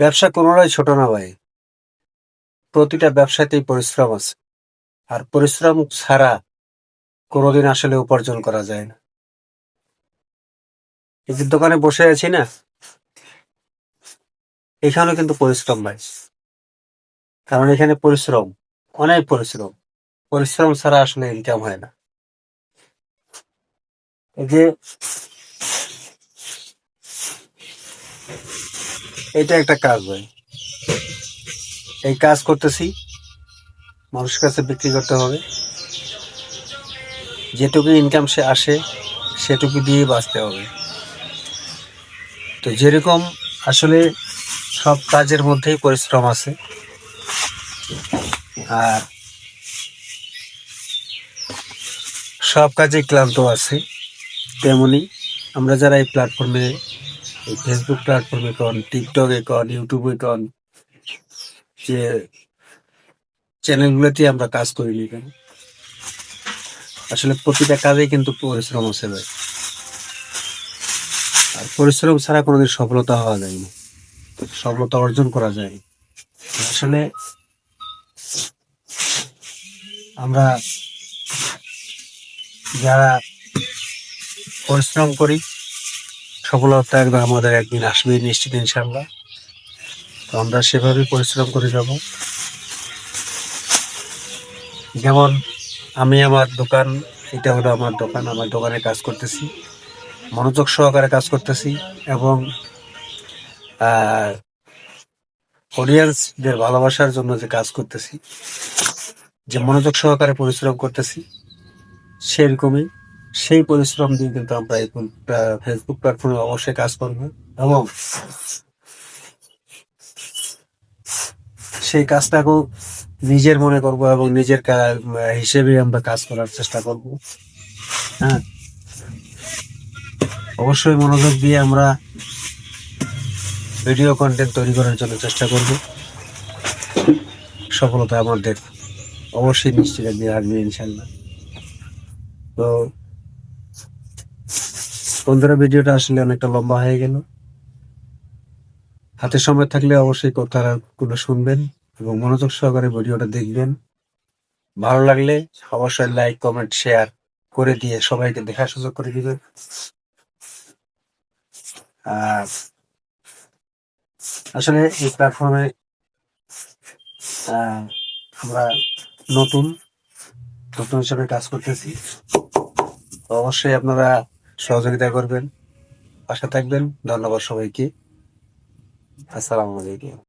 ব্যবসা কোনোটাই ছোট না ভাই। প্রতিটা ব্যবসাতেই পরিশ্রম আছে। আর পরিশ্রম ছাড়া কোনোদিন আসলে উপার্জন করা যায় না। এই যে দোকানে বসে আছি না, এখানেও কিন্তু পরিশ্রম ভাই। কারণ এখানে পরিশ্রম, অনেক পরিশ্রম। পরিশ্রম ছাড়া আসলে ইনকাম হয় না। এই যে এটা একটা কাজ ভাই। এই কাজ করতেছি, মানুষের কাছে বিক্রি করতে হবে। যেটুকু ইনকাম সে আসে সেটুকু দিয়ে বাঁচতে হবে। তো যেরকম আসলে সব কাজের মধ্যেই পরিশ্রম আছে। আর সব কাজে ক্লান্ত আছে, তেমনি আমরা যারা এই প্ল্যাটফর্মে, এই ফেসবুক প্ল্যাটফর্মে কন, টিকটকে কন, ইউটিউবে কন, যে চ্যানেলগুলোতে আমরা কাজ করি নি কেন, আসলে প্রতিটা কাজেই কিন্তু পরিশ্রম আছে ভাই। আর পরিশ্রম ছাড়া কোনোদিন সফলতা হওয়া যায় না, সফলতা অর্জন করা যায়। আসলে আমরা যারা পরিশ্রম করি, সফলতা একদম আমাদের একদিন আসবে নিশ্চিত ইনশাল্লাহ। তো আমরা সেভাবেই পরিশ্রম করে যাব। যেমন আমি আমার দোকান, এটা হলো আমার দোকান, আমার দোকানে কাজ করতেছি, মনোযোগ সহকারে কাজ করতেছি, এবং অডিয়েন্সদের ভালোবাসার জন্য যে কাজ করতেছি, যে মনোযোগ সহকারে পরিশ্রম করতেছি, সেরকমই সেই পরিশ্রম দিয়ে কিন্তু আমরা এই ফেসবুক প্ল্যাটফর্মে অবশ্যই কাজ করবো, এবং সেই কাজটাকেও নিজের মনে করব, এবং নিজের হিসেবে আমরা কাজ করার চেষ্টা করব। হ্যাঁ, অবশ্যই মনোযোগ দিয়ে আমরা ভিডিও কন্টেন্ট তৈরি করার জন্য চেষ্টা করব। সফলতা আমাদের অবশ্যই নিশ্চিত একদিন আসবে ইনশাল্লাহ। তো বন্ধুরা, ভিডিওটা আসলে অনেকটা লম্বা হয়ে গেল। হাতে সময় থাকলে অবশ্যই কথাগুলো শুনবেন এবং মনোযোগ সহকারে ভিডিওটা দেখবেন। ভালো লাগলে অবশ্যই লাইক, কমেন্ট, শেয়ার করে দিয়ে সবাইকে দেখার সুযোগ করে দিবেন। আর আসলে এই প্ল্যাটফর্মে আমরা নতুন নতুন হিসেবে কাজ করতেছি। তো অবশ্যই আপনারা সহযোগিতা করবেন, পাশে থাকবেন। ধন্যবাদ সবাইকে। আসসালামু আলাইকুম।